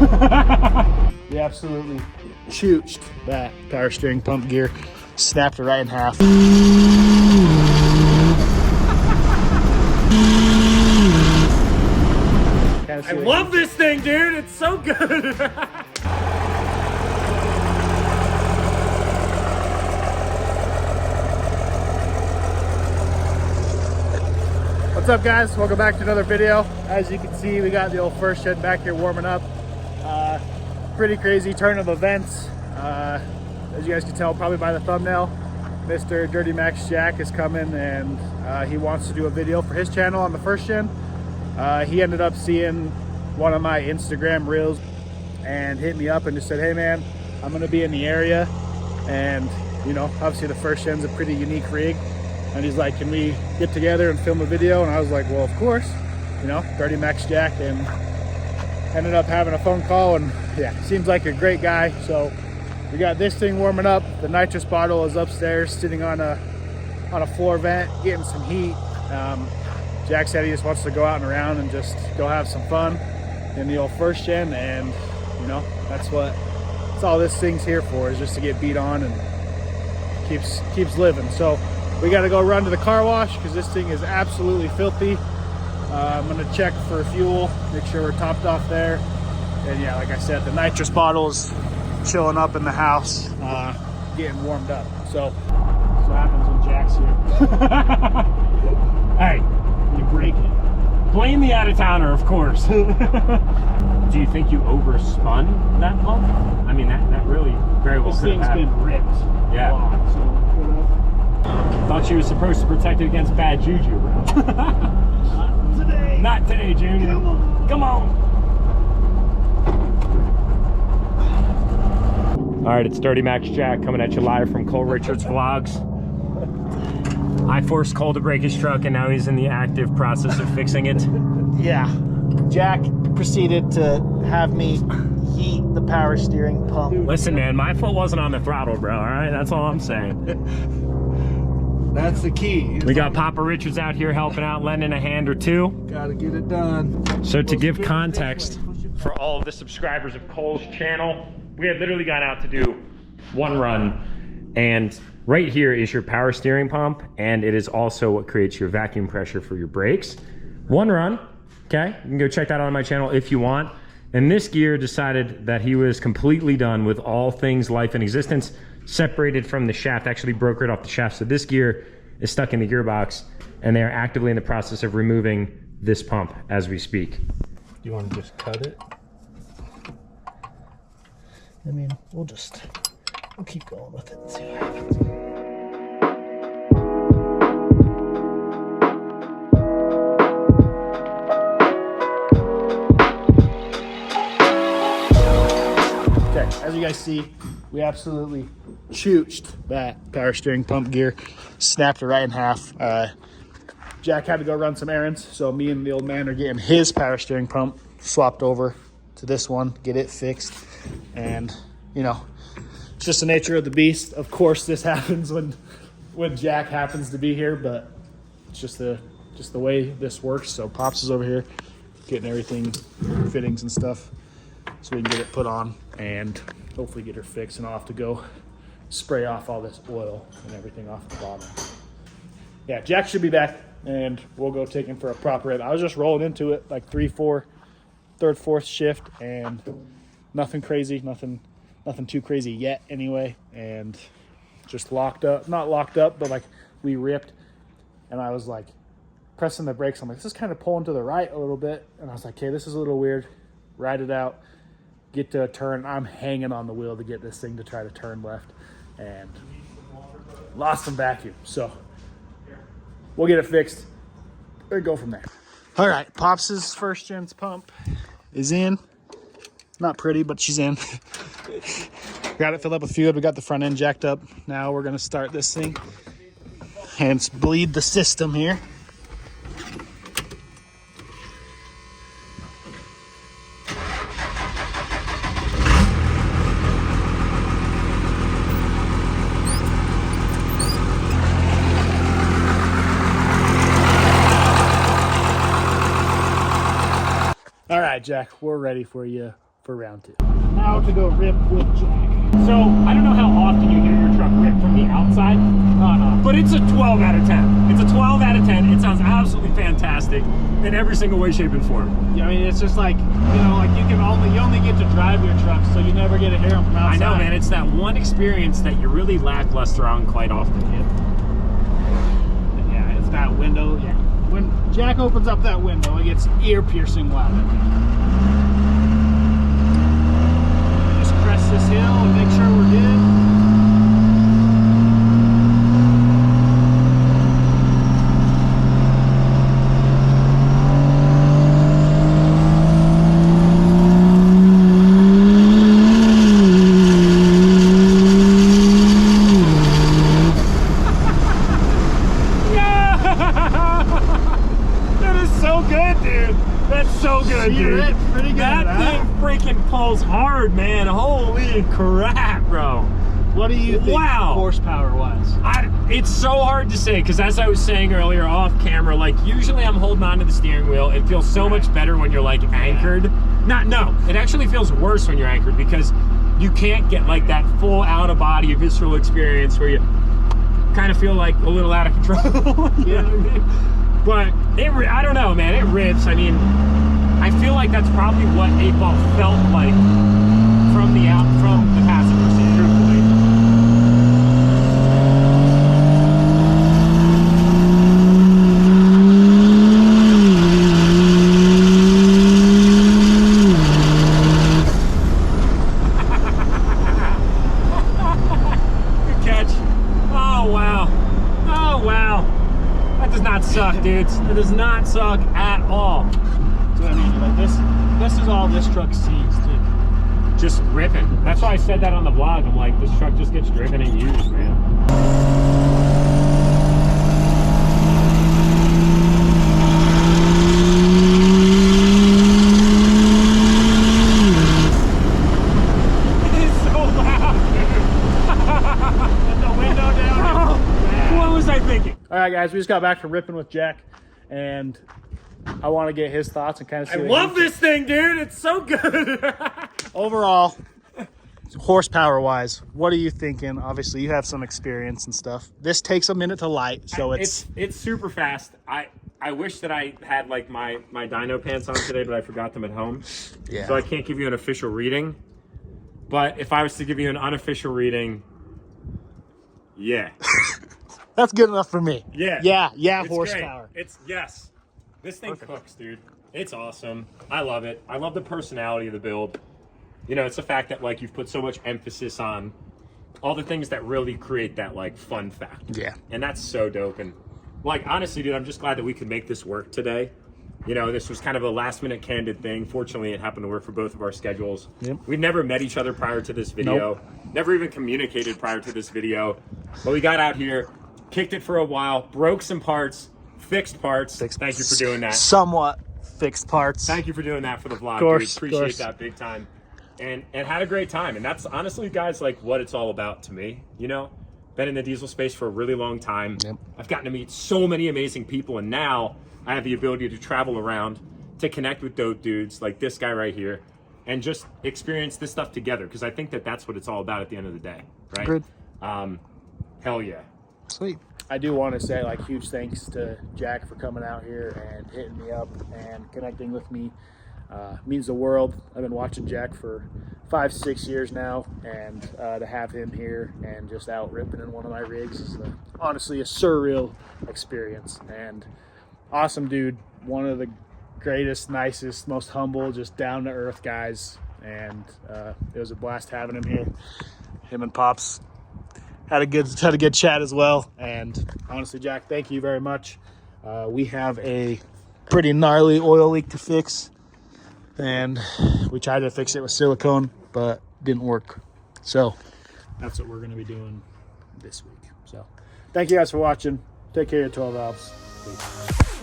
We absolutely chooched that power steering pump gear, snapped it right in half. I love this thing, dude. It's so good. What's up, guys? Welcome back to another video. As you can see, we got the old first shed back here warming up. Pretty crazy turn of events. As you guys can tell probably by the thumbnail, Mr. Durtymax Jack is coming, and he wants to do a video for his channel on the first gen. He ended up seeing one of my Instagram reels and hit me up and just said, hey man, I'm gonna be in the area, and you know, obviously the first gen's a pretty unique rig. And he's like, can we get together and film a video? And I was like, well, of course, you know, Durtymax Jack, and ended up having a phone call, and yeah, seems like a great guy. So we got this thing warming up. The nitrous bottle is upstairs sitting on a floor vent, getting some heat. Jack said he just wants to go out and around and just go have some fun in the old first gen, and you know, that's all this thing's here for, is just to get beat on and keeps living. So we got to go run to the car wash because this thing is absolutely filthy. I'm gonna check for fuel, make sure we're topped off there, and yeah, like I said, the nitrous bottle's chilling up in the house, getting warmed up. So that's what happens when Jack's here. Hey, you break it. blame the out-of-towner, of course. Do you think you overspun that pump? I mean, that really very well could have happened. This thing's been ripped. Yeah. A lot, so, you know. Thought you were supposed to protect it against bad juju, bro. Not today. Not today, Junior. Come on. All right, it's Durtymax Jack coming at you live from Cole Richards Vlogs. I forced Cole to break his truck, and now he's in the active process of fixing it. Yeah. Jack proceeded to have me heat the power steering pump. Listen, man, my foot wasn't on the throttle, bro, all right? That's all I'm saying. That's the key. We got Papa Richards out here helping out, lending a hand or two. Gotta get it done. So to give context for all of the subscribers of Cole's channel, we had literally gone out to do one run, and right here is your power steering pump, and it is also what creates your vacuum pressure for your brakes. One run, okay? You can go check that out on my channel if you want. And this gear decided that he was completely done with all things life and existence, separated from the shaft, actually broke right off the shaft. So this gear is stuck in the gearbox, and they are actively in the process of removing this pump as we speak. You want to just cut it? I mean, we'll keep going with it and see what happens. Okay, as you guys see, we absolutely chooched that power steering pump gear, snapped it right in half. Jack had to go run some errands, so me and the old man are getting his power steering pump swapped over to this one, get it fixed. And you know, it's just the nature of the beast. Of course this happens when Jack happens to be here, but it's just the way this works. So Pops is over here getting everything, fittings and stuff, so we can get it put on and hopefully get her fixed, and I'll have to go spray off all this oil and everything off the bottom. Yeah, Jack should be back, and we'll go take him for a proper ride. I was just rolling into it like 3, 4, third, fourth shift, and nothing crazy, nothing too crazy yet anyway, and just locked up, not locked up, but like we ripped, and I was like pressing the brakes. I'm like, this is kind of pulling to the right a little bit, and I was like, okay, this is a little weird. Ride it out, get to a turn. I'm hanging on the wheel to get this thing to try to turn left, and lost some vacuum. So we'll get it fixed and go from there. All right, Pops' first gen's pump is in. Not pretty, but she's in. Got it filled up with fuel. We got the front end jacked up. Now we're gonna start this thing and bleed the system here. All right, Jack, we're ready for you for round 2. Now to go rip with Jack. So, I don't know how often you hear your truck rip from the outside, but it's a 12 out of 10. It's a 12 out of 10. It sounds absolutely fantastic in every single way, shape, and form. Yeah, I mean, it's just like, you know, like you only get to drive your truck, so you never get to hear them from outside. I know, man. It's that one experience that you're really lackluster on quite often. Yeah, it's that window. Yeah, when Jack opens up that window, it gets ear-piercing loud. Just crest this hill and make sure we're good. Hard, man. Holy crap, bro. What do you think horsepower wise? It's so hard to say, because as I was saying earlier off camera, like usually I'm holding on to the steering wheel. It feels so much better when you're like anchored. No, it actually feels worse when you're anchored, because you can't get like that full out of body visceral experience where you kind of feel like a little out of control. You know what I mean? But I don't know, man. It rips. I mean, I feel like that's probably what 8-Ball felt like from the passenger seat, truthfully. Good catch. Oh wow. Oh wow. That does not suck, dudes. It does not suck at all. I mean, like this is all this truck sees too. Just ripping. That's why I said that on the vlog. I'm like, this truck just gets driven and used, man. It's so loud. With the window down. What was I thinking? All right, guys, we just got back from ripping with Jack, and I want to get his thoughts and kind of see. I love this thing, dude. It's so good. Overall, horsepower wise, what are you thinking? Obviously, you have some experience and stuff. This takes a minute to light, so it's super fast. I wish that I had like my dyno pants on today, but I forgot them at home. Yeah. So I can't give you an official reading. But if I was to give you an unofficial reading, yeah. That's good enough for me. Yeah. Yeah, It's horsepower. great. Yes. This thing cooks, dude. It's awesome. I love it. I love the personality of the build. You know, it's the fact that like you've put so much emphasis on all the things that really create that like fun factor. Yeah. And that's so dope. And like honestly, dude, I'm just glad that we could make this work today. You know, this was kind of a last minute candid thing. Fortunately, it happened to work for both of our schedules. Yep. We've never met each other prior to this video. Nope. Never even communicated prior to this video. But we got out here, kicked it for a while, broke some parts, fixed parts. Thank you for doing that. Somewhat fixed parts. Thank you for doing that for the vlog, course, dude. Appreciate that big time. And had a great time. And that's honestly, guys, like what it's all about to me, you know? Been in the diesel space for a really long time. Yep. I've gotten to meet so many amazing people, and now I have the ability to travel around, to connect with dope dudes like this guy right here, and just experience this stuff together, because I think that that's what it's all about at the end of the day, right? Agreed. Hell yeah. Sweet. I do want to say like huge thanks to Jack for coming out here and hitting me up and connecting with me. Means the world. I've been watching Jack for 5-6 years now, and to have him here and just out ripping in one of my rigs is honestly a surreal experience. And awesome dude, one of the greatest, nicest, most humble, just down to earth guys. And it was a blast having him here. Him and Pops had a good chat as well. And honestly, Jack, thank you very much. We have a pretty gnarly oil leak to fix, and we tried to fix it with silicone, but didn't work. So that's what we're going to be doing this week. So thank you guys for watching. Take care of your 12 valves. Peace.